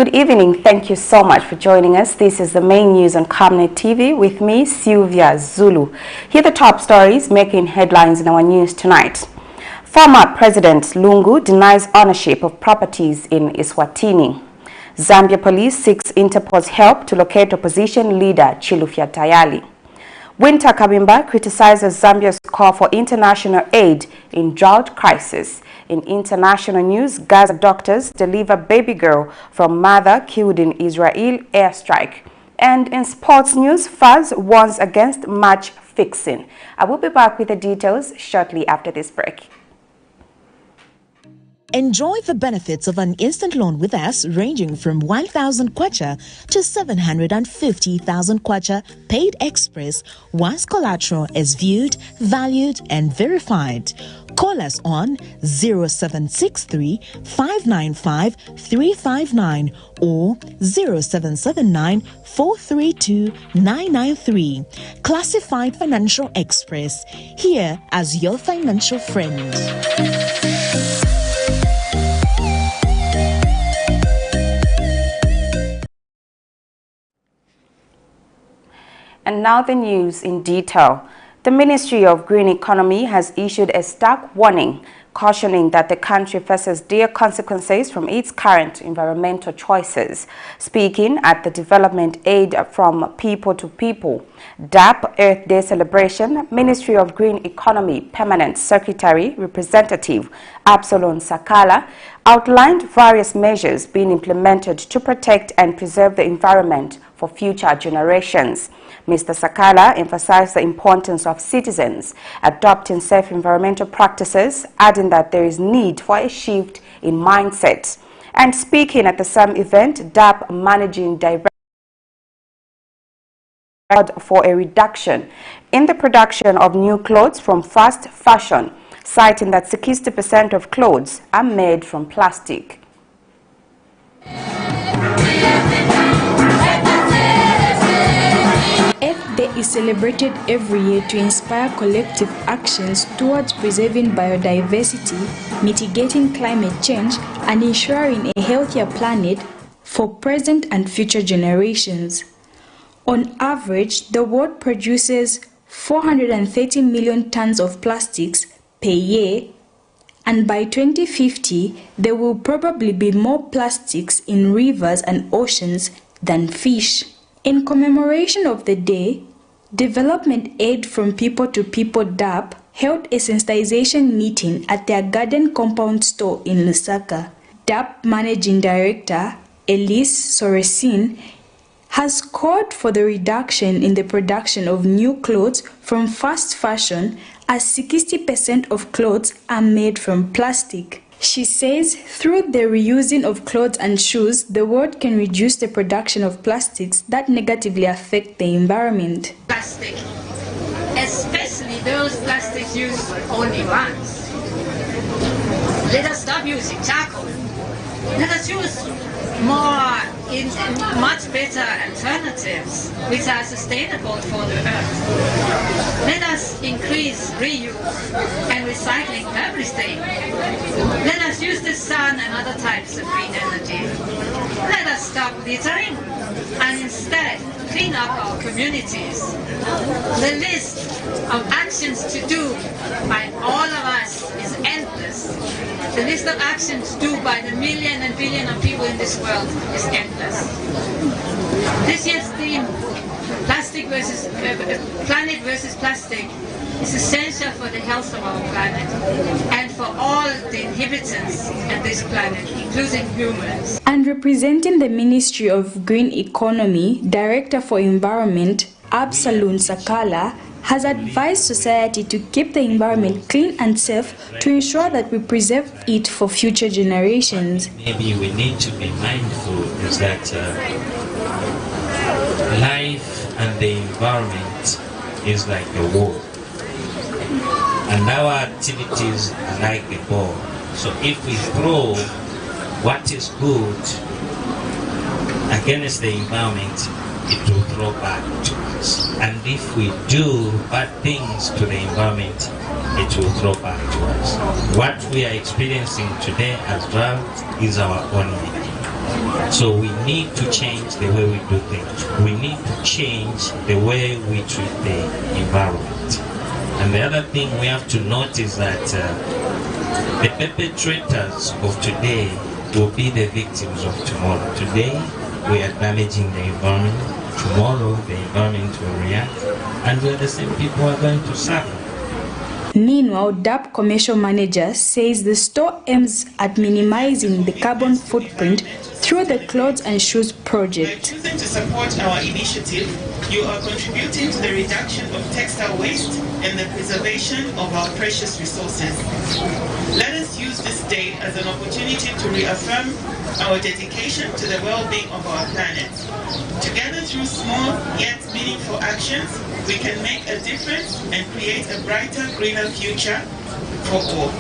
Good evening. Thank you so much for joining us. This is the main news on Camnet TV with me, Sylvia Zulu. Here are the top stories making headlines in our news tonight. Former President Lungu denies ownership of properties in Eswatini. Zambia police seeks Interpol's help to locate opposition leader Chilufya Tayali. WYNTER KABIMBA criticizes Zambia's call for international aid in drought crisis. In international news, Gaza doctors deliver baby girl from mother killed in Israel airstrike. And in sports news, Fuzz warns against match fixing. I will be back with the details shortly after this break. Enjoy the benefits of an instant loan with us ranging from 1,000 kwacha to 750,000 kwacha paid express once collateral is viewed, valued and verified. Call us on 0763 595 359 or 0779 432 993. Classified Financial Express, here as your financial friend. And now the news in detail. The Ministry of Green Economy has issued a stark warning, cautioning that the country faces dire consequences from its current environmental choices. Speaking at the Development Aid from People to People DAP Earth Day celebration, Ministry of Green Economy Permanent Secretary Representative Absalom Sakala outlined various measures being implemented to protect and preserve the environment for future generations. Mr. Sakala emphasized the importance of citizens adopting safe environmental practices, adding that there is need for a shift in mindset. And speaking at the same event, DAP Managing Director for a reduction in the production of new clothes from fast fashion, citing that 60% of clothes are made from plastic. Earth Day is celebrated every year to inspire collective actions towards preserving biodiversity, mitigating climate change, and ensuring a healthier planet for present and future generations. On average, the world produces 430 million tons of plastics per year, and by 2050, there will probably be more plastics in rivers and oceans than fish. In commemoration of the day, Development Aid from People to People DAP held a sensitization meeting at their garden compound store in Lusaka. DAP Managing Director Elise Soresin has called for the reduction in the production of new clothes from fast fashion, as 60% of clothes are made from plastic. She says through the reusing of clothes and shoes, the world can reduce the production of plastics that negatively affect the environment. Plastic, especially those plastics used only once. Let us stop using charcoal. Let us use much better alternatives which are sustainable for the earth. Let us increase reuse and recycling everything. Let us use the sun and other types of green energy. Let us stop littering and instead clean up our communities. The list of actions to do by all of us is endless. The list of actions due by the million and billion of people in this world is endless. This year's theme, planet versus plastic, is essential for the health of our planet and for all the inhabitants of this planet, including humans. And representing the Ministry of Green Economy, Director for Environment, Absalom Sakala, has advised society to keep the environment clean and safe to ensure that we preserve it for future generations. Maybe we need to be mindful is that life and the environment is like a war, and our activities are like the ball. So if we throw what is good against the environment, it will throw back to us. And if we do bad things to the environment, it will throw back to us. What we are experiencing today as drought is our own making. So we need to change the way we do things. We need to change the way we treat the environment. And the other thing we have to notice that the perpetrators of today will be the victims of tomorrow. Today, we are damaging the environment. Tomorrow, the environment will react, and we're the same people who are going to suffer. Meanwhile, DAP commercial manager says the store aims at minimizing the carbon footprint through the Clothes and Shoes project. By choosing to support our initiative, you are contributing to the reduction of textile waste and the preservation of our precious resources. Let us use this day as an opportunity to reaffirm our dedication to the well-being of our planet. Together, through small yet meaningful actions, we can make a difference and create a brighter, greener future for all.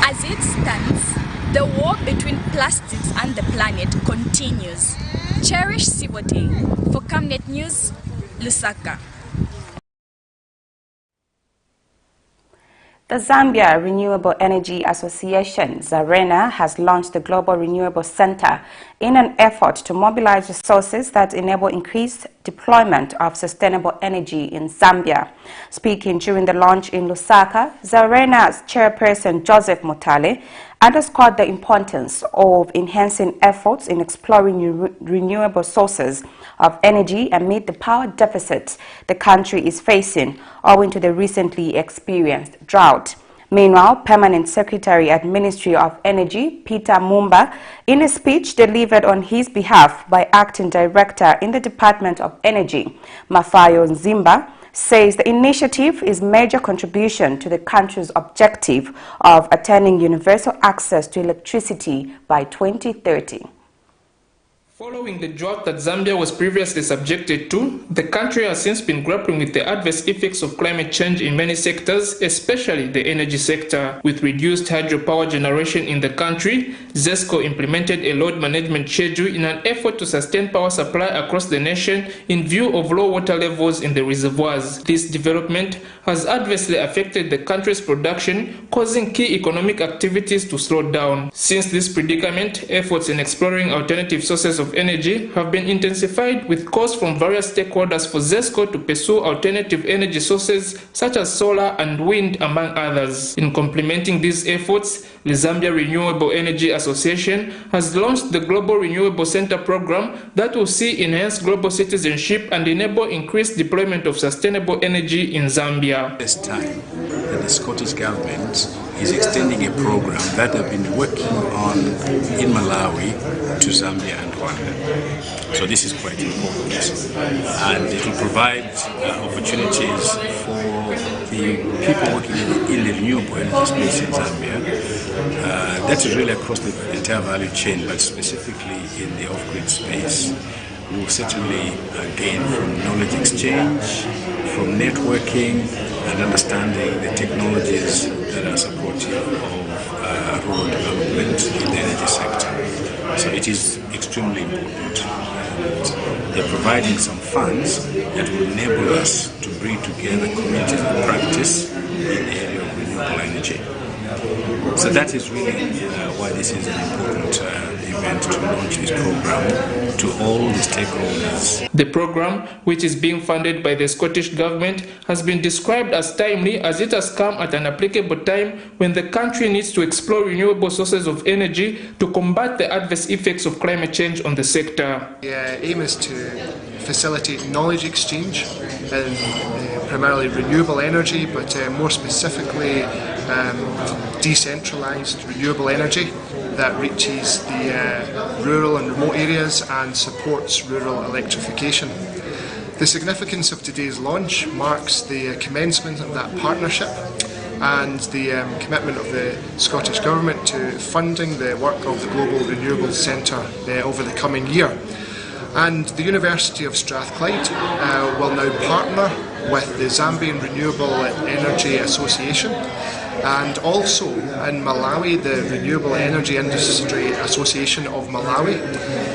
As it stands, the war between plastics and the planet continues. Cherish Sibote for Camnet News, Lusaka. The Zambia Renewable Energy Association, ZARENA, has launched the Global Renewable Center in an effort to mobilize resources that enable increased deployment of sustainable energy in Zambia. Speaking during the launch in Lusaka, ZARENA's chairperson Joseph Mutale underscored the importance of enhancing efforts in exploring renewable sources of energy amid the power deficit the country is facing owing to the recently experienced drought. Meanwhile, Permanent Secretary at Ministry of Energy, Peter Mumba, in a speech delivered on his behalf by Acting Director in the Department of Energy, Mafayo Nzimba, says the initiative is a major contribution to the country's objective of attaining universal access to electricity by 2030. Following the drought that Zambia was previously subjected to, the country has since been grappling with the adverse effects of climate change in many sectors, especially the energy sector. With reduced hydropower generation in the country, ZESCO implemented a load management schedule in an effort to sustain power supply across the nation in view of low water levels in the reservoirs. This development has adversely affected the country's production, causing key economic activities to slow down. Since this predicament, efforts in exploring alternative sources of energy have been intensified, with calls from various stakeholders for ZESCO to pursue alternative energy sources such as solar and wind, among others. In complementing these efforts, the Zambia Renewable Energy Association has launched the Global Renewable Center program that will see enhanced global citizenship and enable increased deployment of sustainable energy in Zambia. This time that the Scottish government is extending a program that they've been working on in Malawi to Zambia and Rwanda. So this is quite important, and it will provide opportunities for the people working in the renewable energy space in Zambia. That is really across the entire value chain, but specifically in the off-grid space. We will certainly gain from knowledge exchange, from networking, and understanding the technologies that are supportive of rural development in the energy sector. So it is extremely important. And they're providing some funds that will enable us to bring together communities of practice in the area of renewable energy. So that is really why this is an important event to launch this program to all the stakeholders. The program, which is being funded by the Scottish Government, has been described as timely as it has come at an applicable time when the country needs to explore renewable sources of energy to combat the adverse effects of climate change on the sector. The aim is to facilitate knowledge exchange in primarily renewable energy, but more specifically decentralised renewable energy that reaches the rural and remote areas and supports rural electrification. The significance of today's launch marks the commencement of that partnership and the commitment of the Scottish Government to funding the work of the Global Renewables Centre over the coming year. And the University of Strathclyde will now partner with the Zambian Renewable Energy Association, and also in Malawi the Renewable Energy Industry Association of Malawi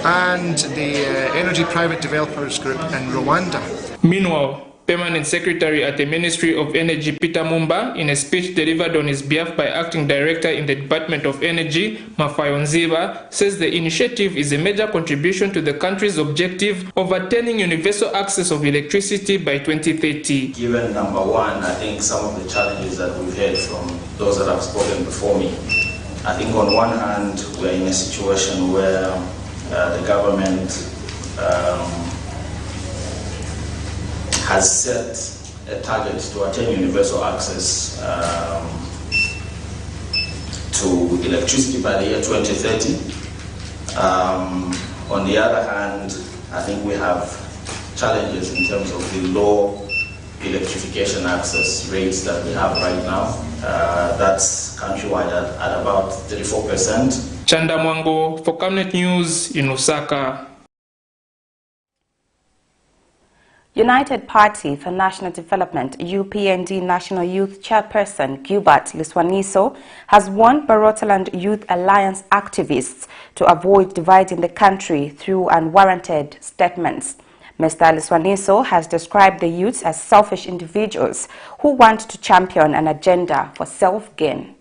and the Energy Private Developers Group in Rwanda. Meanwhile, Permanent Secretary at the Ministry of Energy Peter Mumba, in a speech delivered on his behalf by Acting Director in the Department of Energy, Mafayonziba, says the initiative is a major contribution to the country's objective of attaining universal access of electricity by 2030. Given number one, I think some of the challenges that we've heard from those that have spoken before me, I think on one hand, we're in a situation where the government has set a target to attain universal access to electricity by the year 2030. On the other hand, I think we have challenges in terms of the low electrification access rates that we have right now. That's countrywide at about 34%. Chanda Mwango for Camnet News in Osaka. United Party for National Development UPND National Youth Chairperson Gilbert Liswaniso has warned Barotaland Youth Alliance activists to avoid dividing the country through unwarranted statements. Mr. Liswaniso has described the youths as selfish individuals who want to champion an agenda for self-gain.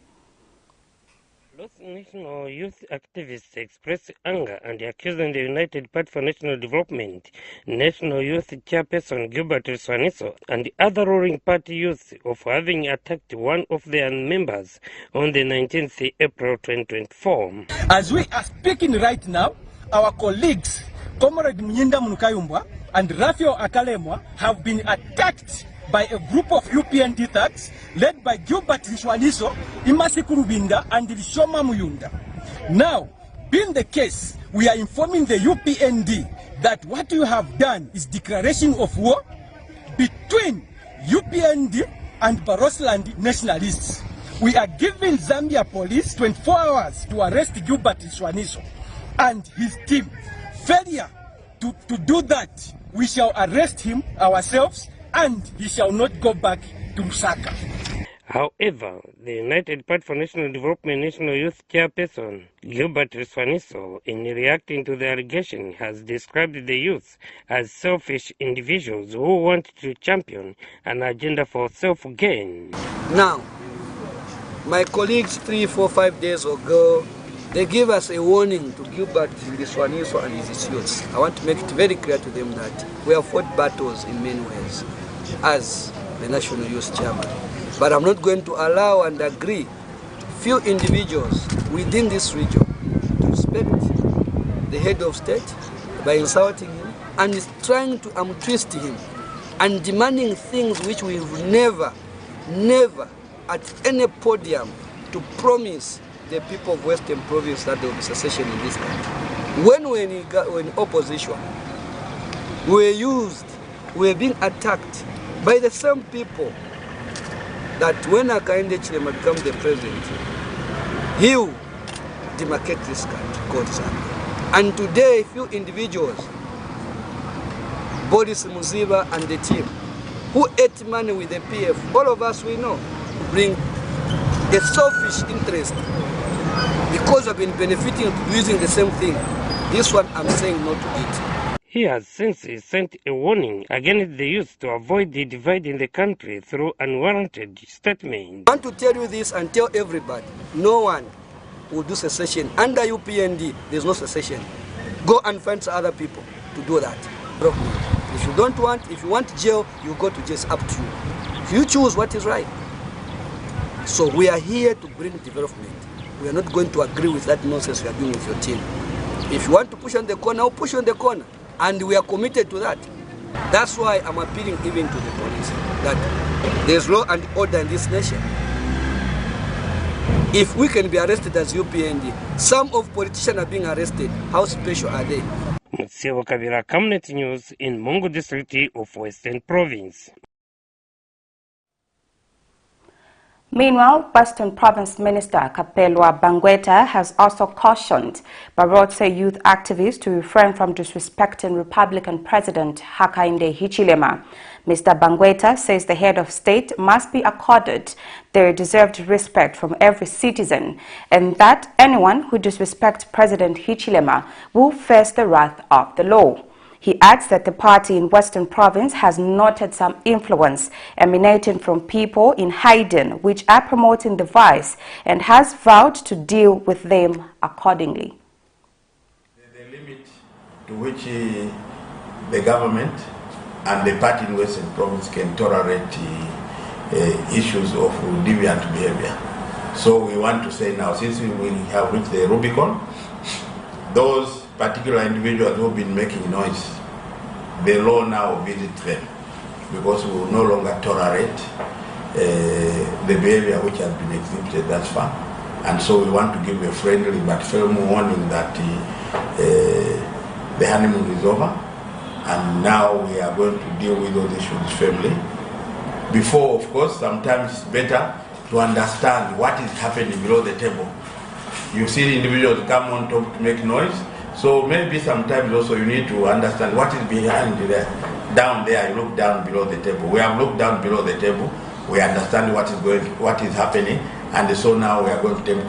National youth activists expressed anger and accusing the United Party for National Development, National Youth Chairperson Gilbert Liswaniso and the other ruling party youth of having attacked one of their members on the 19th April 2024. As we are speaking right now, our colleagues, Comrade Mnyinda Munukayumbwa and Raphael Akalemwa, have been attacked by a group of UPND thugs led by Gilbert Liswaniso, Imasi Kurubinda, and Lishoma Muyunda. Now, being the case, we are informing the UPND that what you have done is declaration of war between UPND and Barotaland nationalists. We are giving Zambia police 24 hours to arrest Gilbert Liswaniso and his team. Failure to do that, we shall arrest him ourselves and he shall not go back to Lusaka. However, the United Party for National Development National Youth Chairperson Gilbert Liswaniso, in reacting to the allegation, has described the youth as selfish individuals who want to champion an agenda for self-gain. Now, my colleagues 3, 4, 5 days ago, they gave us a warning to Gilbert Liswaniso and his youths. I want to make it very clear to them that we have fought battles in many ways as the National Youth Chairman. But I'm not going to allow and agree few individuals within this region to respect the head of state by insulting him and is trying to twist him and demanding things which we've never at any podium to promise the people of Western Province that there will be secession in this country. When we're in opposition, we're being attacked by the same people that when Hakainde Hichilema becomes the president, he will demarcate this country called Zambia. And today, few individuals, Boris Muziba and the team, who ate money with the PF, all of us we know, bring a selfish interest because I've been benefiting using the same thing. This one I'm saying not to it. He has since sent a warning against the youth to avoid the divide in the country through unwarranted statements. I want to tell you this and tell everybody, no one will do secession. Under UPND, there's no secession. Go and find some other people to do that. If you want jail, you go to jail, it's up to you. You choose what is right. So we are here to bring development. We are not going to agree with that nonsense you are doing with your team. If you want to push on the corner, I'll push on the corner. And we are committed to that. That's why I'm appealing even to the police that there's law and order in this nation. If we can be arrested as UPND, some of politicians are being arrested. How special are they? Mutsiewo Kabira, Camnet News in Mungu District of Western Province. Meanwhile, Western Province Minister Kapelwa Bangweta has also cautioned Barotse youth activists to refrain from disrespecting Republican President Hakainde Hichilema. Mr. Bangweta says the head of state must be accorded their deserved respect from every citizen and that anyone who disrespects President Hichilema will face the wrath of the law. He adds that the party in Western Province has noted some influence emanating from people in hiding which are promoting the vice and has vowed to deal with them accordingly. The limit to which the government and the party in Western Province can tolerate issues of deviant behavior. So we want to say now, since we have reached the Rubicon, those particular individuals who have been making noise, the law now visits them, because we will no longer tolerate the behavior which has been exhibited thus far. And so we want to give a friendly but firm warning that the honeymoon is over, and now we are going to deal with those issues firmly. Before, of course, sometimes it's better to understand what is happening below the table. You see individuals come on top to make noise, so maybe sometimes also you need to understand what is behind there. Down there, you look down below the table. We have looked down below the table. We understand what is happening, and so now we are going to take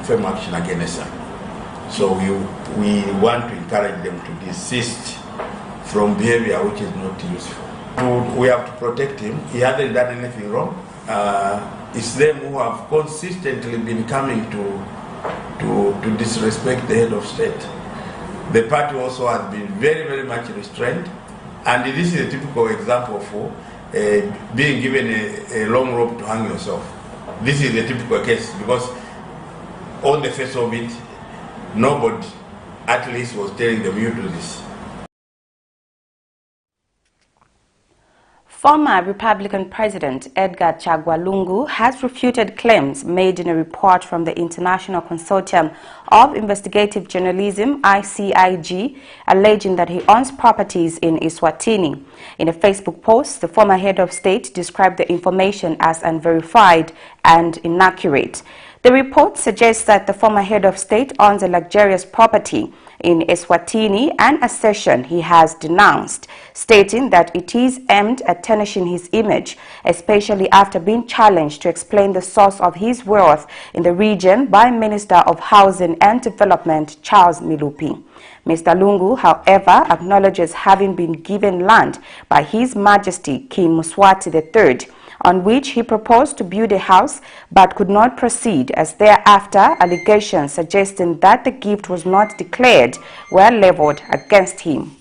firm action against them. So we want to encourage them to desist from behavior which is not useful. We have to protect him. He hasn't done anything wrong. It's them who have consistently been coming to disrespect the head of state. The party also has been very, very much restrained, and this is a typical example for being given a long rope to hang yourself. This is a typical case, because on the face of it, nobody at least was telling them, you do this. Former Republican President Edgar Chagwa Lungu has refuted claims made in a report from the International Consortium of Investigative Journalism, ICIG, alleging that he owns properties in Eswatini. In a Facebook post, the former head of state described the information as unverified and inaccurate. The report suggests that the former head of state owns a luxurious property in Eswatini, an assertion he has denounced, stating that it is aimed at tarnishing his image, especially after being challenged to explain the source of his wealth in the region by Minister of Housing and Development Charles Milupi. Mr. Lungu, however, acknowledges having been given land by His Majesty King Mswati III, on which he proposed to build a house but could not proceed, as thereafter allegations suggesting that the gift was not declared were leveled against him.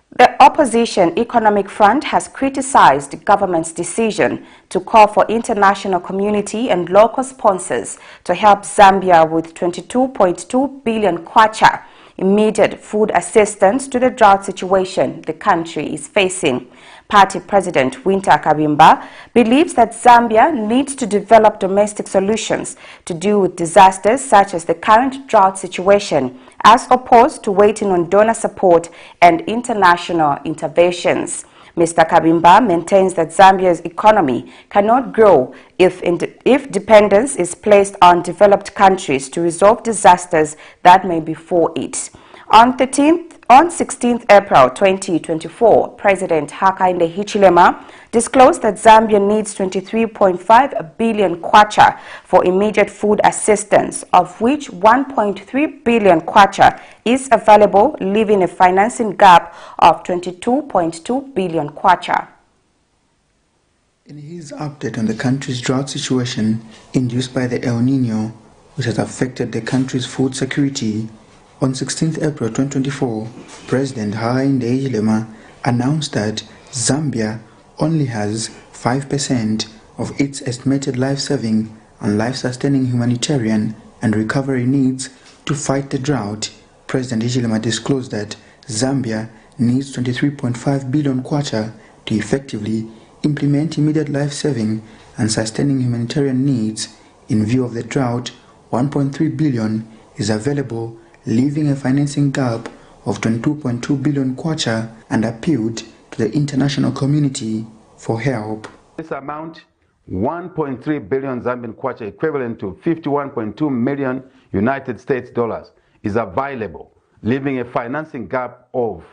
The opposition Economic Front has criticized the government's decision to call for international community and local sponsors to help Zambia with 22.2 billion kwacha immediate food assistance to the drought situation the country is facing. Party President WYNTER KABIMBA believes that Zambia needs to develop domestic solutions to deal with disasters such as the current drought situation, as opposed to waiting on donor support and international interventions. Mr. KABIMBA maintains that Zambia's economy cannot grow if dependence is placed on developed countries to resolve disasters that may befall it. On 16th April 2024, President Hakainde Hichilema disclosed that Zambia needs 23.5 billion kwacha for immediate food assistance, of which 1.3 billion kwacha is available, leaving a financing gap of 22.2 billion kwacha. In his update on the country's drought situation induced by the El Nino, which has affected the country's food security, on 16th April 2024, President Hakainde Hichilema announced that Zambia only has 5% of its estimated life-saving and life-sustaining humanitarian and recovery needs to fight the drought. President Hichilema disclosed that Zambia needs 23.5 billion kwacha to effectively implement immediate life-saving and sustaining humanitarian needs. In view of the drought, 1.3 billion is available, leaving a financing gap of 22.2 billion kwacha, and appealed to the international community for help. This amount, 1.3 billion Zambian kwacha, equivalent to 51.2 million United States dollars, is available, leaving a financing gap of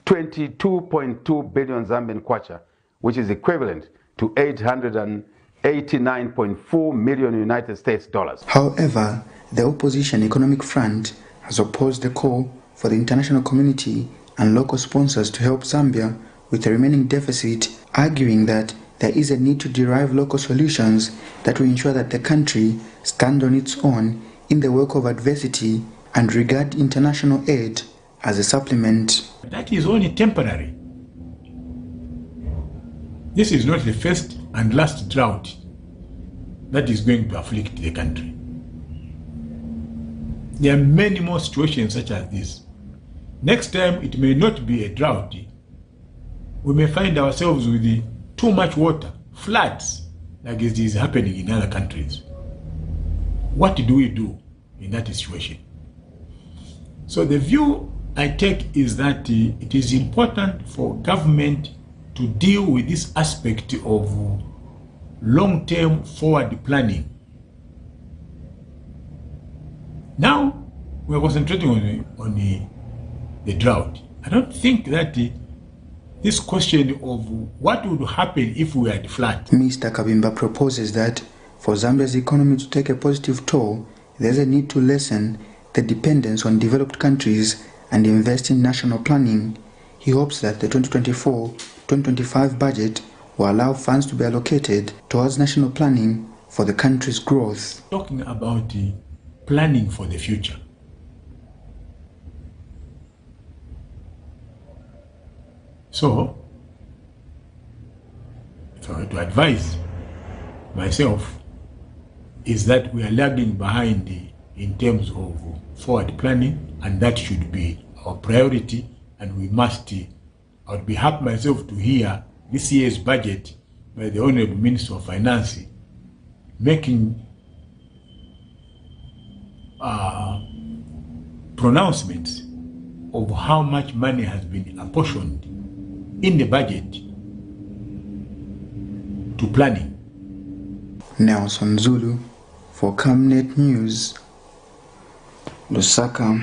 22.2 billion Zambian kwacha, which is equivalent to 889.4 million United States dollars. However, the opposition Economic Front has opposed the call for the international community and local sponsors to help Zambia with the remaining deficit, arguing that there is a need to derive local solutions that will ensure that the country stands on its own in the wake of adversity and regard international aid as a supplement. That is only temporary. This is not the first and last drought that is going to afflict the country. There are many more situations such as this. Next time it may not be a drought. We may find ourselves with too much water, floods, like it is happening in other countries. What do we do in that situation? So the view I take is that it is important for government to deal with this aspect of long-term forward planning. Now we are concentrating on the drought. I don't think that this question of what would happen if we had flood. Mr. Kabimba proposes that for Zambia's economy to take a positive toll, there's a need to lessen the dependence on developed countries and invest in national planning. He hopes that the 2024-2025 budget will allow funds to be allocated towards national planning for the country's growth. Talking about planning for the future. So, if I were to advise myself, is that we are lagging behind in terms of forward planning, and that should be our priority, and we must, I would be happy myself to hear this year's budget by the Honorable Minister of Finance making pronouncements of how much money has been apportioned in the budget to planning. Nelson Zulu for Camnet News, Lusaka.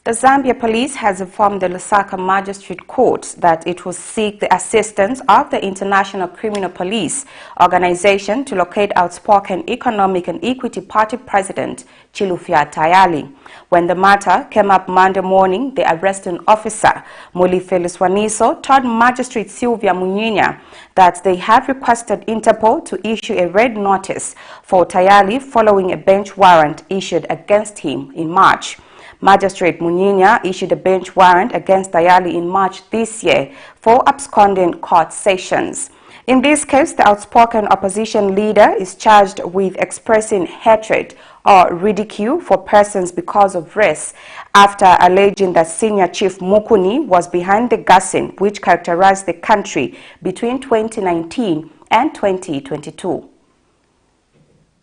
The Zambia Police has informed the Lusaka Magistrate Court that it will seek the assistance of the International Criminal Police Organization to locate outspoken Economic and Equity Party President CHILUFYA TAYALI. When the matter came up Monday morning, the arresting officer, Swaniso, told Magistrate Sylvia Munyinya that they have requested Interpol to issue a red notice for TAYALI following a bench warrant issued against him in March. Magistrate Munyinya issued a bench warrant against TAYALI in March this year for absconding court sessions. In this case, the outspoken opposition leader is charged with expressing hatred or ridicule for persons because of race, after alleging that Senior Chief Mukuni was behind the gassing which characterized the country between 2019 and 2022.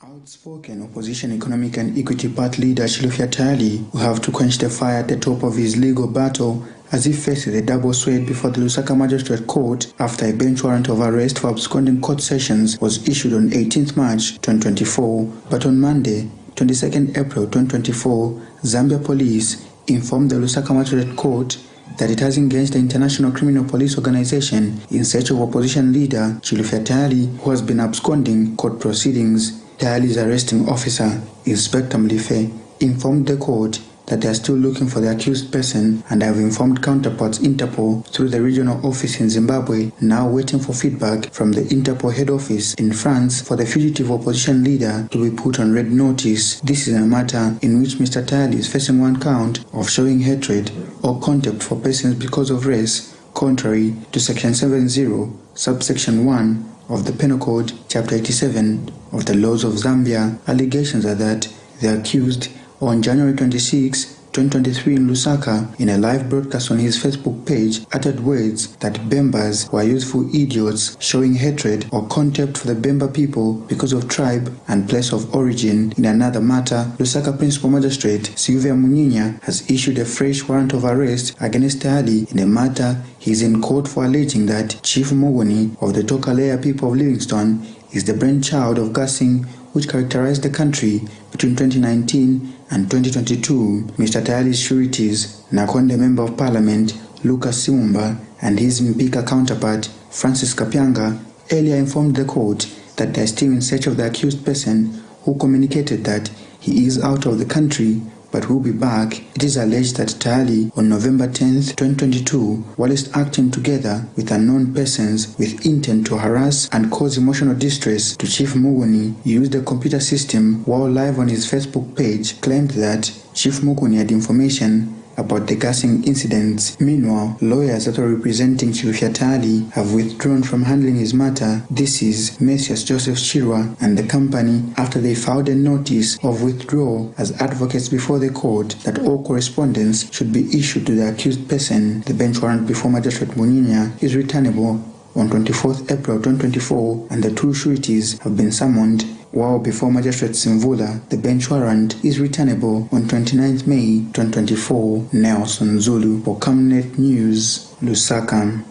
Outspoken opposition Economic and Equity Party leader CHILUFYA TAYALI will have to quench the fire at the top of his legal battle as he faces a double sword before the Lusaka Magistrate Court after a bench warrant of arrest for absconding court sessions was issued on 18th March 2024. But on Monday, 22nd April 2024, Zambia Police informed the Lusaka Magistrate Court that it has engaged the International Criminal Police Organization in search of opposition leader CHILUFYA TAYALI, who has been absconding court proceedings. TAYALI's arresting officer, Inspector Mlife, informed the court that they are still looking for the accused person and have informed counterparts Interpol through the regional office in Zimbabwe, now waiting for feedback from the Interpol head office in France for the fugitive opposition leader to be put on red notice. This is a matter in which Mr. TAYALI is facing one count of showing hatred or contempt for persons because of race, contrary to Section 70, subsection 1 of the Penal Code, Chapter 87 of the Laws of Zambia. Allegations are that the accused, on January 26, 2023 in Lusaka, in a live broadcast on his Facebook page, uttered words that Bembas were useful idiots, showing hatred or contempt for the Bemba people because of tribe and place of origin. In another matter, Lusaka Principal Magistrate Sylvia Munyinya has issued a fresh warrant of arrest against TAYALI in a matter he is in court for alleging that Chief Mogoni of the Tokalea people of Livingstone is the brainchild of gassing which characterized the country between 2019 and 2022. Mr. TAYALI's sureties, Nakonde Member of Parliament Lucas Simumba and his Mpika counterpart Francis Kapyanga, earlier informed the court that they are still in search of the accused person, who communicated that he is out of the country but will be back. It is alleged that Tayali, on November 10th, 2022, whilst acting together with unknown persons with intent to harass and cause emotional distress to Chief Muguni, used a computer system while live on his Facebook page, claimed that Chief Muguni had information about the gassing incidents. Meanwhile, lawyers that are representing CHILUFYA Tayali have withdrawn from handling his matter. This is Messias Joseph Chirwa and the company after they filed a notice of withdrawal as advocates before the court that all correspondence should be issued to the accused person. The bench warrant before Magistrate Muninya is returnable on 24th April 2024 and the two sureties have been summoned, while before Magistrate Simvula, the bench warrant is returnable on 29th May 2024. Nelson Zulu for Camnet News, Lusaka.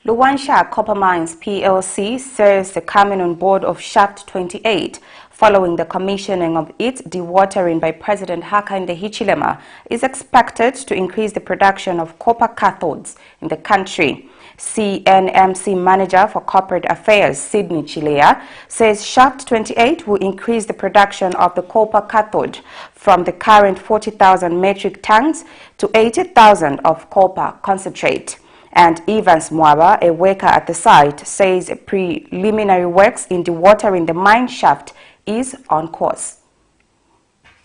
Luwansha Copper Mines PLC says the coming on board of Shaft 28 following the commissioning of its dewatering by President Hakainde Hichilema is expected to increase the production of copper cathodes in the country. CNMC Manager for Corporate Affairs, Sydney Chilea, says Shaft 28 will increase the production of the copper cathode from the current 40,000 metric tons to 80,000 of copper concentrate. And Evans Mwaba, a worker at the site, says preliminary works in dewatering the mine shaft is on course.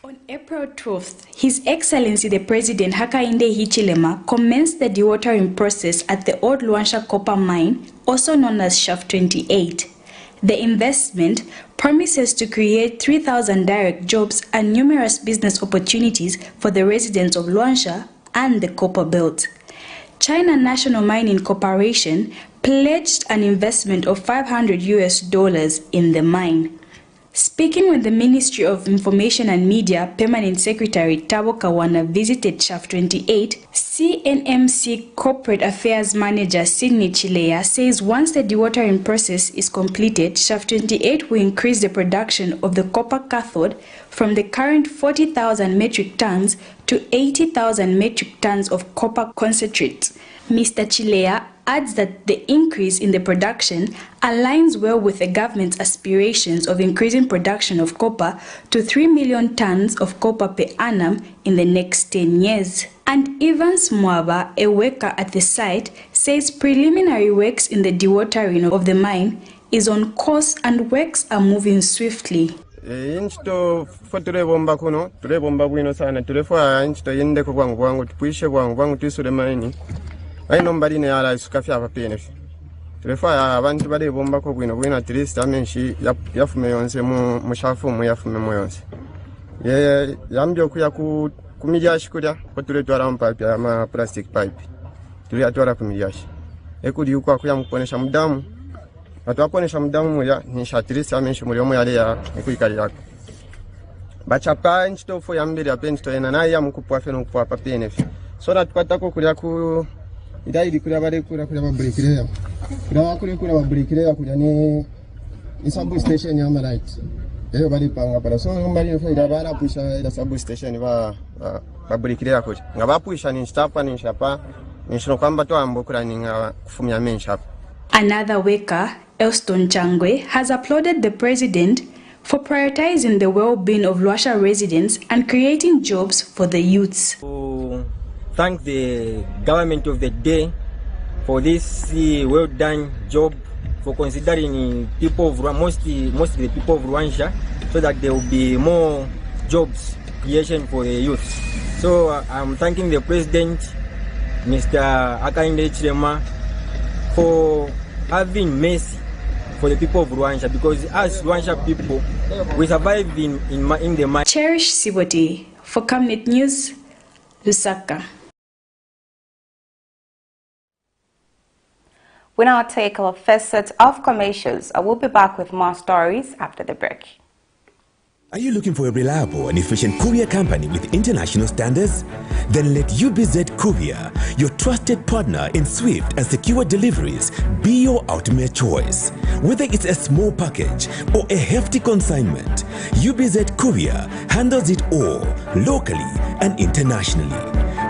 On April 12th, His Excellency the President Hakainde Hichilema commenced the dewatering process at the Old Luwansha Copper Mine, also known as Shaft 28. The investment promises to create 3,000 direct jobs and numerous business opportunities for the residents of Luwansha and the Copper Belt. China National Mining Corporation pledged an investment of $500 in the mine. Speaking when the Ministry of Information and Media Permanent Secretary Tabo Kawana visited Shaft 28, CNMC Corporate Affairs Manager Sydney Chilea says once the dewatering process is completed, Shaft 28 will increase the production of the copper cathode from the current 40,000 metric tons to 80,000 metric tons of copper concentrate. Mr. Chilea adds that the increase in the production aligns well with the government's aspirations of increasing production of copper to 3 million tons of copper per annum in the next 10 years. And Evans Mwaba, a worker at the site, says preliminary works in the dewatering of the mine is on course and works are moving swiftly. Inchito fotore bomba kuno tule bomba bwino sana tulefwa inchito yende ko bwangu tupishe bwangu tisule maini aino mbali ne ala sukafya papene tulefwa abantu bale bomba ko bwino at least amenshi yafume yonse mu shafu mu yafume mu yonse ye yambyo kuya kumilyashi kulya ko tule twara mpapi ama plastic pipe tule atwara kumilyashi ekuli ukwa kuya mukonesha mudamu atwakonesha mudamu muya ni shatirisi amenshi muri omo yale ya ekuikalira bachapa nchitofo yambere apento ena na ya mukupwa feno kupwa papene so that kwatako kulya ku idaidi kulya bale kulya babrikire kulya babrikire kulya ni sabu station ya Malite eyo bali panga para so mbali no ida bara pusha ida sabu station ba babrikire kulya ngabapusha ni stapa ni shapa ni shino kwamba to ambo kulya ni kufumya menshapa. Another worker, Elston Changwe, has applauded the president for prioritizing the well-being of Luwansha residents and creating jobs for the youths. Thank the government of the day for this well-done job, for considering people of mostly the people of Luwansha, so that there will be more jobs creation for the youths. So I'm thanking the president, Mr. Hakainde Hichilema, for having mercy for the people of Luwansha, because as Luwansha people, we survive in the mine. Cherish Siboti for Camnet News, Lusaka. We now take our first set of commercials. I will be back with more stories after the break. Are you looking for a reliable and efficient courier company with international standards? Then let UBZ Courier, your trusted partner in swift and secure deliveries, be your ultimate choice. Whether it's a small package or a hefty consignment, UBZ Courier handles it all, locally and internationally.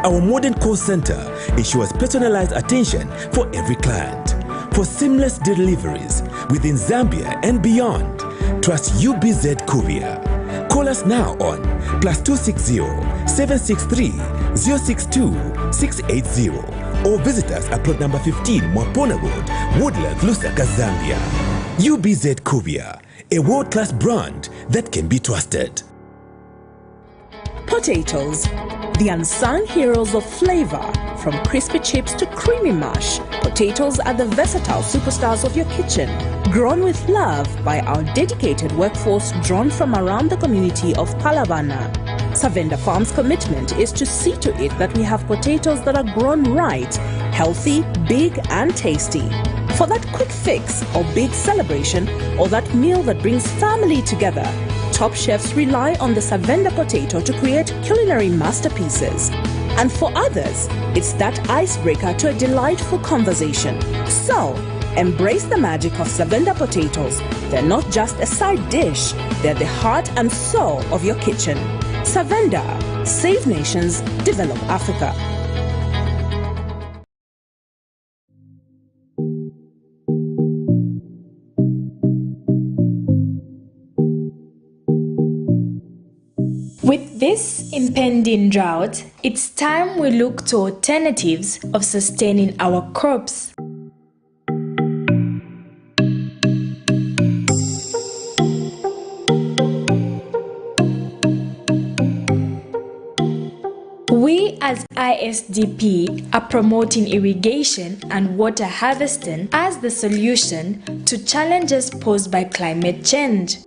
Our modern call center ensures personalized attention for every client. For seamless deliveries within Zambia and beyond, trust UBZ Courier. Call us now on +260 763 062 680 or visit us at plot number 15 Mwapona Road, Woodlands, Lusaka, Zambia. UBZ Courier, a world-class brand that can be trusted. Potatoes, the unsung heroes of flavor. From crispy chips to creamy mash, potatoes are the versatile superstars of your kitchen. Grown with love by our dedicated workforce drawn from around the community of Palavana. Savenda Farm's commitment is to see to it that we have potatoes that are grown right, healthy, big and tasty. For that quick fix or big celebration or that meal that brings family together, top chefs rely on the Savenda potato to create culinary masterpieces. And for others, it's that icebreaker to a delightful conversation. So, embrace the magic of Savenda potatoes. They're not just a side dish, they're the heart and soul of your kitchen. Savenda, save nations, develop Africa. With this impending drought, it's time we look to alternatives of sustaining our crops. We as ISDP are promoting irrigation and water harvesting as the solution to challenges posed by climate change.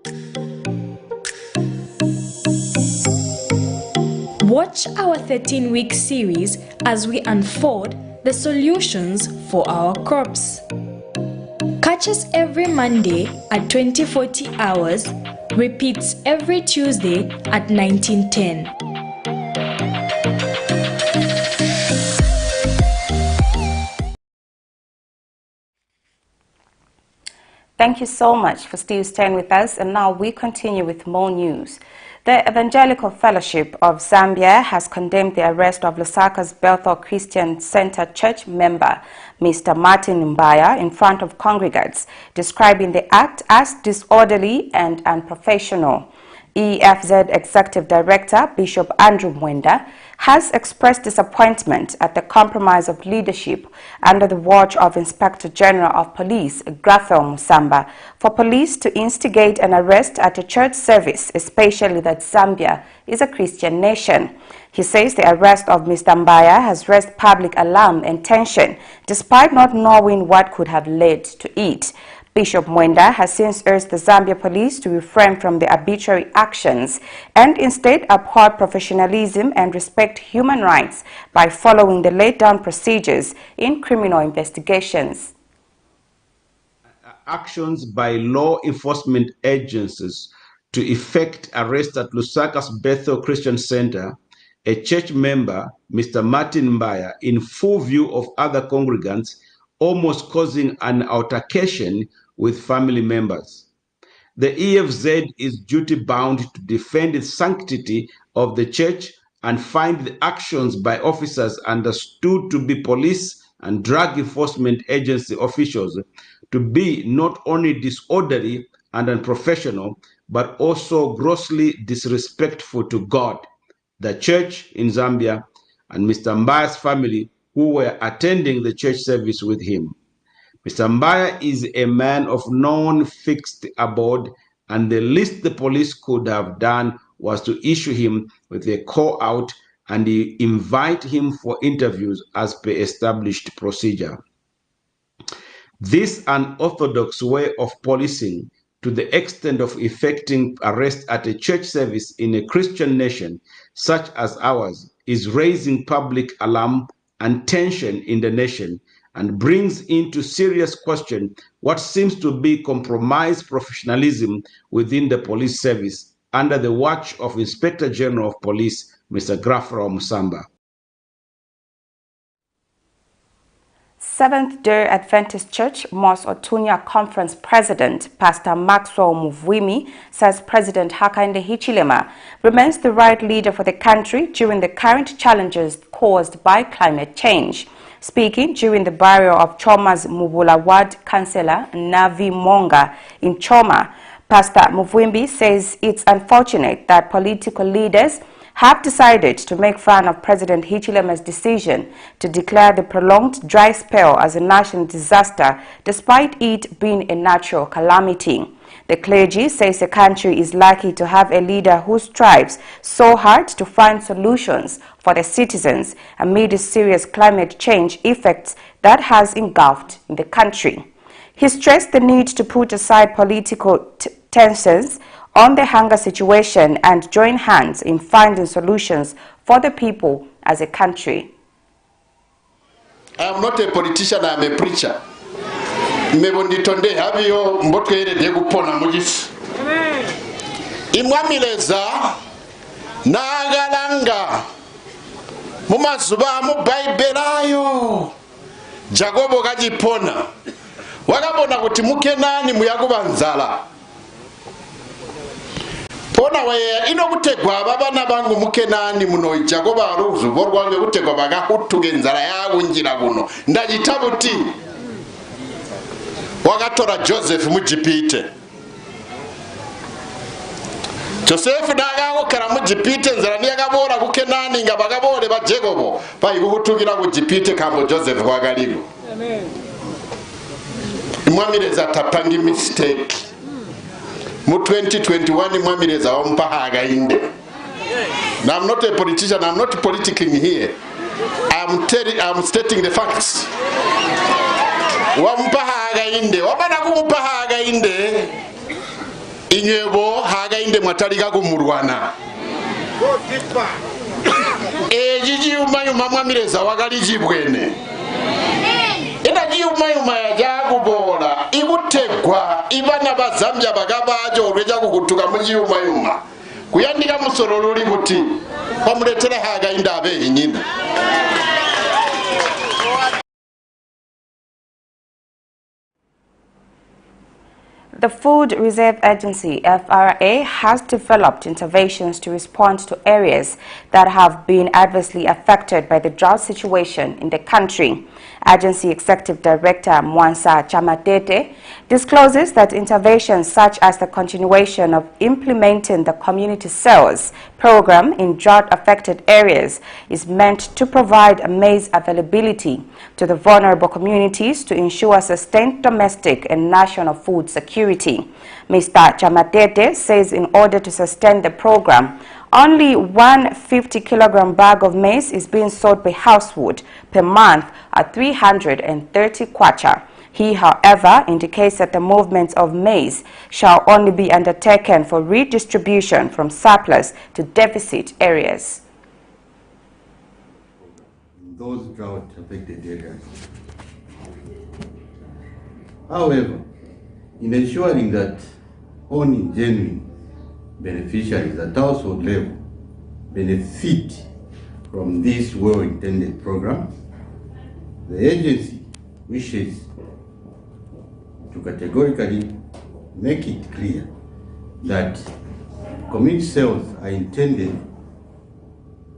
Watch our 13-week series as we unfold the solutions for our crops. Catch us every Monday at 2040 hours, repeats every Tuesday at 1910. Thank you so much for still staying with us, and now we continue with more news. The Evangelical Fellowship of Zambia has condemned the arrest of Lusaka's Bethel Christian Center church member, Mr. Martin Mbaya, in front of congregants, describing the act as disorderly and unprofessional. EFZ Executive Director Bishop Andrew Mwenda has expressed disappointment at the compromise of leadership under the watch of Inspector General of Police Graphel Musamba for police to instigate an arrest at a church service, especially that Zambia is a Christian nation. He says the arrest of Mr. Mbaya has raised public alarm and tension despite not knowing what could have led to it. Bishop Mwenda has since urged the Zambia police to refrain from the arbitrary actions and instead uphold professionalism and respect human rights by following the laid-down procedures in criminal investigations. Actions by law enforcement agencies to effect arrest at Lusaka's Bethel Christian Center, a church member, Mr. Martin Mbaya, in full view of other congregants, almost causing an altercation with family members. The EFZ is duty-bound to defend the sanctity of the church and find the actions by officers understood to be police and drug enforcement agency officials to be not only disorderly and unprofessional, but also grossly disrespectful to God, the church in Zambia, and Mr. Mbaya's family who were attending the church service with him. Mr. Mbaya is a man of non-fixed abode, and the least the police could have done was to issue him with a call out and invite him for interviews as per established procedure. This unorthodox way of policing, to the extent of effecting arrest at a church service in a Christian nation such as ours, is raising public alarm and tension in the nation, and brings into serious question what seems to be compromised professionalism within the police service under the watch of Inspector General of Police, Mr. Graphel Musamba. Seventh-day Adventist Church Mos Otunya Conference President Pastor Maxwell Muvwimi says President Hakainde Hichilema remains the right leader for the country during the current challenges caused by climate change. Speaking during the burial of Choma's Mubula Ward Councillor Navi Monga in Choma, Pastor Muvwimbi says it's unfortunate that political leaders have decided to make fun of President Hichileme's decision to declare the prolonged dry spell as a national disaster despite it being a natural calamity. The clergy says the country is lucky to have a leader who strives so hard to find solutions for the citizens amid the serious climate change effects that has engulfed the country. He stressed the need to put aside political tensions on the hunger situation and join hands in finding solutions for the people as a country. I am not a politician, I am a preacher. Mebonditonde habiyo mboto ere de gupona mugifu. Imwamileza nagalanga mumazuba mu Bible Jagobo gajipona. Wagabona kuti mukenani muyakuba nzala. Pona we ino kutegwa abana bangu mukenani muno Jagoba aruzu borwange kutegwa bagahutuge nzala yagungira buno. Ndagitabuti wagatora Joseph mujipite. Joseph nagaho kara mujipite nzala niyagabora kukenani nga bagabore bajegobo bayigutugira mujipite kambo Joseph wagaligo. Amen. Mwamireza tapangi mistake. Mu 2021 mwamireza ompahaga inde. Now I'm not a politician, I'm not politicking here. I'm stating the facts. Wampahaga inde, wabana kumpahaga inde. Inyebo haga inde mwataliga kumurwana. Jiji umayuma mwamireza wagaliji bwene. Ina umayuma ya jagubola ibutegwa ibana bazambya bagabajo olweja kukutuka muji umayuma kuyandika musorolo libuti bamuletera haga indabe nyina. The Food Reserve Agency, FRA, has developed interventions to respond to areas that have been adversely affected by the drought situation in the country. Agency Executive Director Mwansa Chamatete discloses that interventions such as the continuation of implementing the community sales program in drought-affected areas is meant to provide maize availability to the vulnerable communities to ensure sustained domestic and national food security. Mr. Chamatete says in order to sustain the program, only 150-kilogram bag of maize is being sold per household per month at 330 kwacha. He, however, indicates that the movement of maize shall only be undertaken for redistribution from surplus to deficit areas. Those drought-affected areas. However, in ensuring that only genuine beneficiaries at household level benefit from this well-intended program, the agency wishes to categorically make it clear that community sales are intended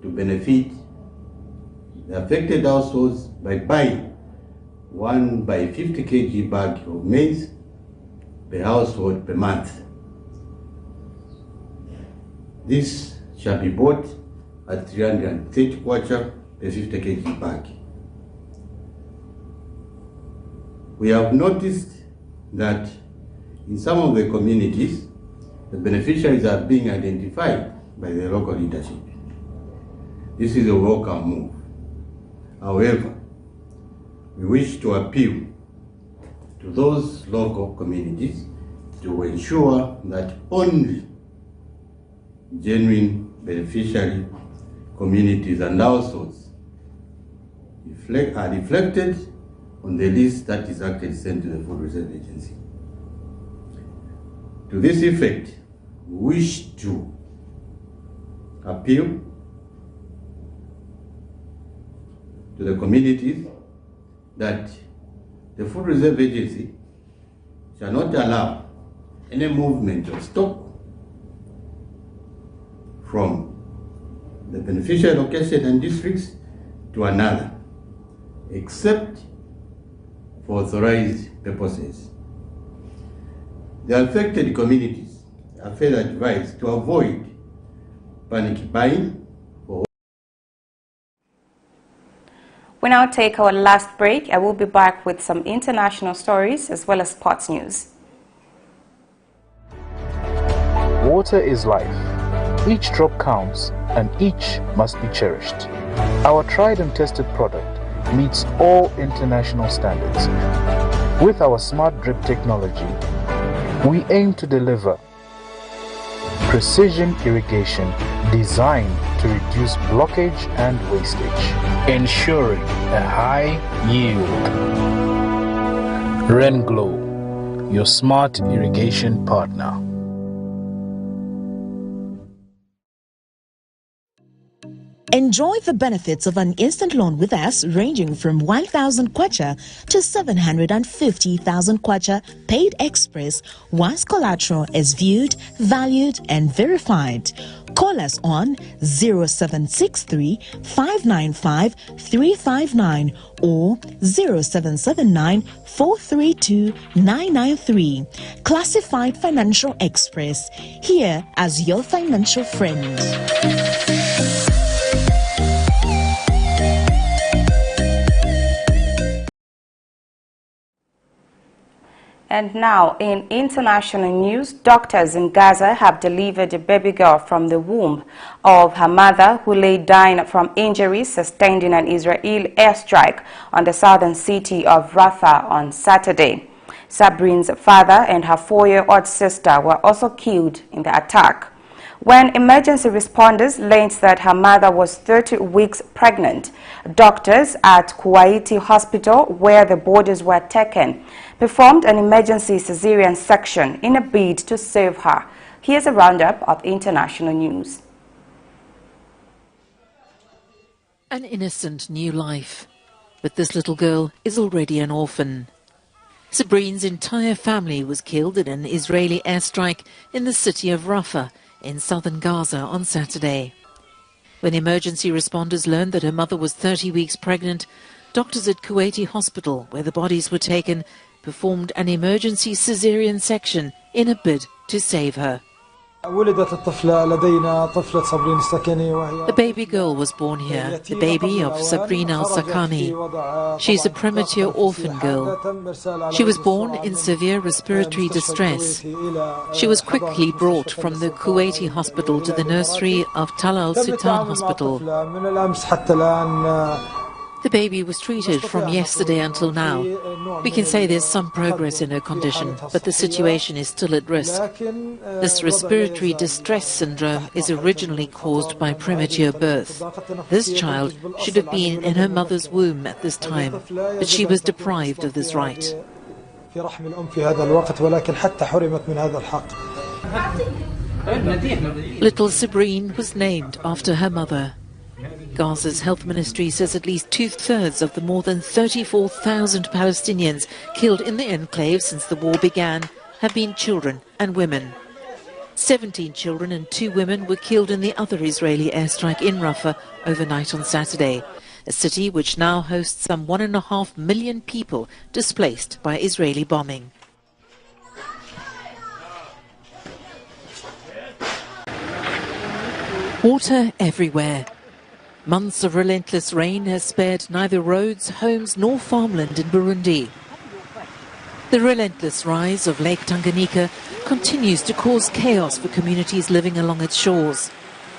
to benefit the affected households by buying 1 by 50 kg bag of maize per household per month. This shall be bought at 330 kwacha per 50 kg bag. We have noticed that in some of the communities, the beneficiaries are being identified by the local leadership. This is a welcome move. However, we wish to appeal to those local communities to ensure that only genuine beneficiary communities and households are reflected on the list that is actually sent to the Food Reserve Agency. To this effect, we wish to appeal to the communities that the Food Reserve Agency shall not allow any movement of stock from the beneficiary location and districts to another, except for authorized purposes. The affected communities are further advised to avoid panic buying. We now take our last break. I will be back with some international stories as well as sports news. Water is life. Each drop counts and each must be cherished. Our tried and tested product meets all international standards. With our smart drip technology, we aim to deliver precision irrigation designed to reduce blockage and wastage, ensuring a high yield. RenGlow, your smart irrigation partner. Enjoy the benefits of an instant loan with us ranging from 1,000 kwacha to 750,000 kwacha paid express once collateral is viewed, valued and verified. Call us on 0763 595 359 or 0779 432 993. Classified Financial Express, here as your financial friend. And now, in international news, doctors in Gaza have delivered a baby girl from the womb of her mother, who lay dying from injuries sustained in an Israeli airstrike on the southern city of Rafah on Saturday. Sabrine's father and her 4-year-old sister were also killed in the attack. When emergency responders learned that her mother was 30 weeks pregnant, doctors at Kuwaiti Hospital, where the bodies were taken, performed an emergency cesarean section in a bid to save her. Here's a roundup of international news. An innocent new life, but this little girl is already an orphan. Sabrine's entire family was killed in an Israeli airstrike in the city of Rafah in southern Gaza on Saturday. When emergency responders learned that her mother was 30 weeks pregnant, doctors at Kuwaiti Hospital, where the bodies were taken, performed an emergency cesarean section in a bid to save her. The baby girl was born here, the baby of Sabrina al-Sakani. She's a premature orphan girl. She was born in severe respiratory distress. She was quickly brought from the Kuwaiti hospital to the nursery of Tal al-Sultan Hospital. The baby was treated from yesterday until now. We can say there's some progress in her condition, but the situation is still at risk. This respiratory distress syndrome is originally caused by premature birth. This child should have been in her mother's womb at this time, but she was deprived of this right. Little Sabrine was named after her mother. Gaza's health ministry says at least 2/3 of the more than 34,000 Palestinians killed in the enclave since the war began have been children and women. 17 children and 2 women were killed in the other Israeli airstrike in Rafah overnight on Saturday, a city which now hosts some 1.5 million people displaced by Israeli bombing. Water everywhere. Months of relentless rain has spared neither roads, homes nor farmland in Burundi. The relentless rise of Lake Tanganyika continues to cause chaos for communities living along its shores.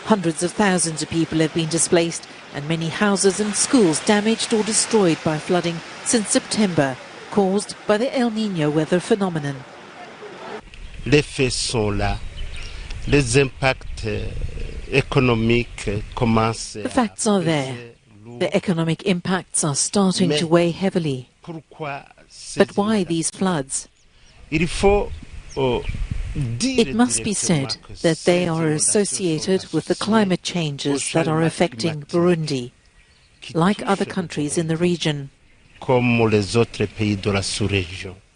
Hundreds of thousands of people have been displaced and many houses and schools damaged or destroyed by flooding since September, caused by the El Niño weather phenomenon. Les faits sont là. Les impacts The facts are there. The economic impacts are starting to weigh heavily. But why these floods? It must be said that they are associated with the climate changes that are affecting Burundi, like other countries in the region.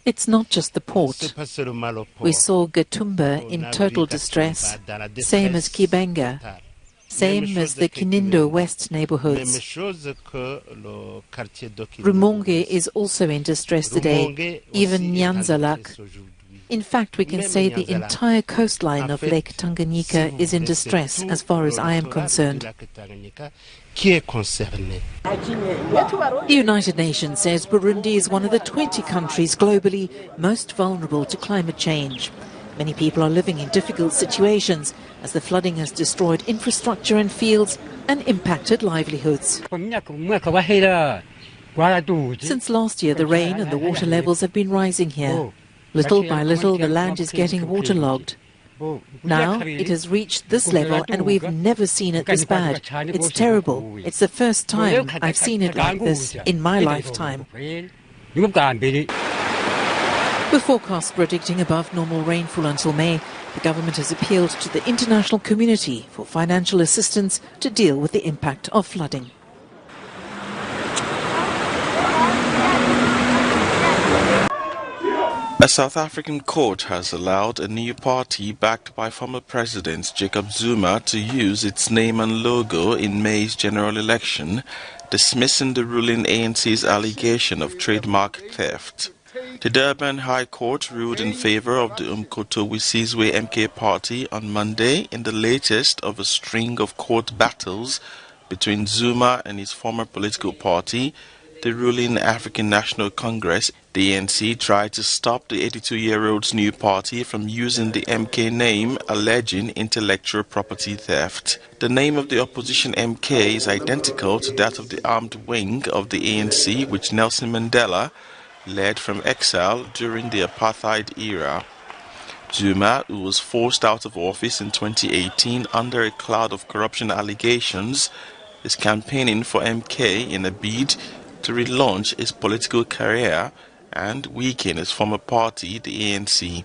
It's not just the port. We saw Gatumba in total distress, same as Kibenga, same as the Kinindo West neighborhoods. Rumonge is also in distress today, even Nyanzalak. In fact, we can say the entire coastline of Lake Tanganyika is in distress as far as I am concerned. The United Nations says Burundi is one of the 20 countries globally most vulnerable to climate change. Many people are living in difficult situations as the flooding has destroyed infrastructure and fields and impacted livelihoods. Since last year, the rain and the water levels have been rising here. Little by little, the land is getting waterlogged. Now it has reached this level and we've never seen it this bad. It's terrible. It's the first time I've seen it like this in my lifetime. With forecasts predicting above normal rainfall until May, the government has appealed to the international community for financial assistance to deal with the impact of flooding. A South African court has allowed a new party backed by former President Jacob Zuma to use its name and logo in May's general election, dismissing the ruling ANC's allegation of trademark theft. The Durban High Court ruled in favor of the Umkhonto we Sizwe MK party on Monday in the latest of a string of court battles between Zuma and his former political party, the ruling African National Congress. The ANC tried to stop the 82-year-old's new party from using the MK name, alleging intellectual property theft. The name of the opposition MK is identical to that of the armed wing of the ANC, which Nelson Mandela led from exile during the apartheid era. Zuma, who was forced out of office in 2018 under a cloud of corruption allegations, is campaigning for MK in a bid to relaunch his political career and weaken his former party, the ANC.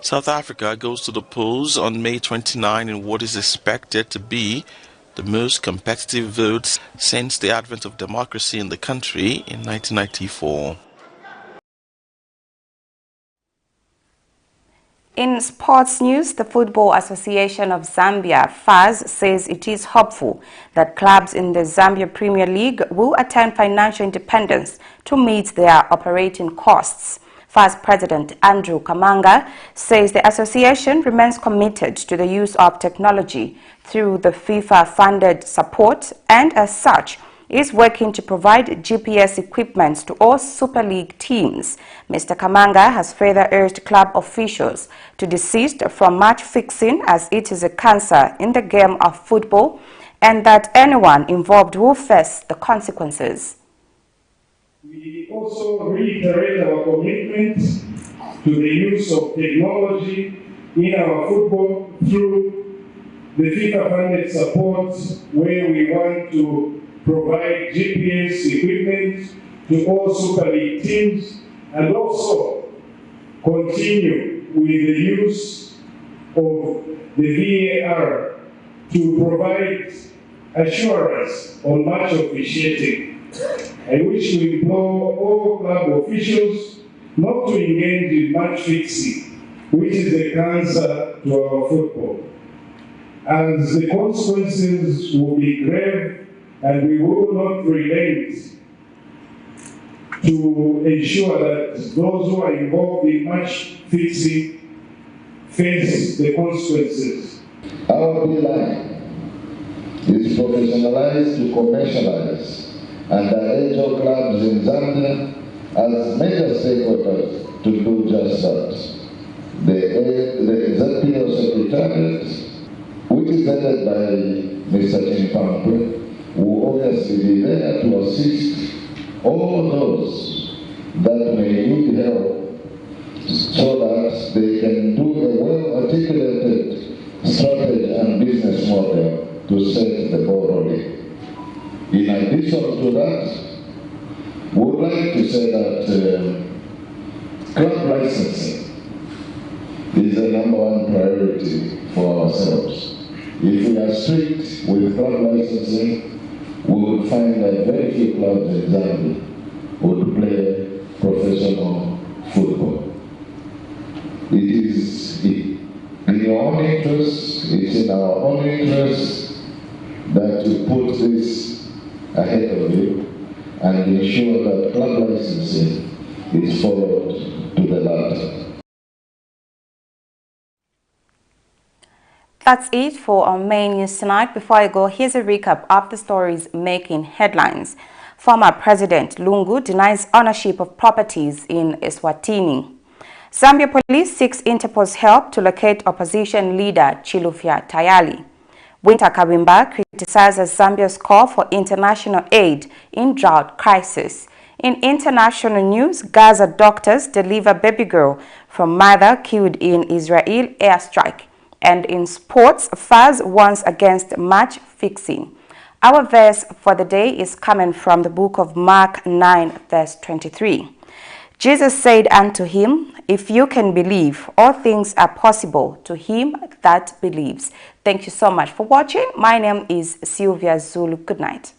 South Africa goes to the polls on May 29 in what is expected to be the most competitive votes since the advent of democracy in the country in 1994. In sports news, the Football Association of Zambia, FAZ, says it is hopeful that clubs in the Zambia Premier League will attain financial independence to meet their operating costs. FAZ President Andrew Kamanga says the association remains committed to the use of technology through the FIFA-funded support and, as such, is working to provide GPS equipment to all Super League teams. Mr. Kamanga has further urged club officials to desist from match fixing as it is a cancer in the game of football and that anyone involved will face the consequences. We also reiterate our commitment to the use of technology in our football through the FIFA-funded support, where we want to provide GPS equipment to all Super League teams and also continue with the use of the VAR to provide assurance on match officiating. I wish to implore all club officials not to engage in match fixing, which is a cancer to our football, as the consequences will be grave and we will not relent to ensure that those who are involved in match fixing face the consequences. Our line is professionalized to commercialize, and I urge all clubs in Zambia as major stakeholders to do just that. The ZPO Secretariat, which is headed by Mr. Chimpampwe, will obviously be there to assist all those that may need help so that they can do a well-articulated strategy and business model to set the ball rolling. In addition to that, we would like to say that club licensing is the #1 priority for ourselves. If we are strict with club licensing, we would find that very few clubs in Zambia would play professional football. It is in your own interest, it's in our own interest that you put this ahead of you and ensure that club licensing is followed to the letter. That's it for our main news tonight. Before I go, here's a recap of the stories making headlines. Former President Lungu denies ownership of properties in Eswatini. Zambia police seeks Interpol's help to locate opposition leader CHILUFYA TAYALI. WYNTER KABIMBA criticizes Zambia's call for international aid in drought crisis. In international news, Gaza doctors deliver baby girl from mother killed in Israel airstrike. And in sports, Faz warns against match fixing. Our verse for the day is coming from the book of Mark 9, verse 23. Jesus said unto him, if you can believe, all things are possible to him that believes. Thank you so much for watching. My name is Sylvia Zulu. Good night.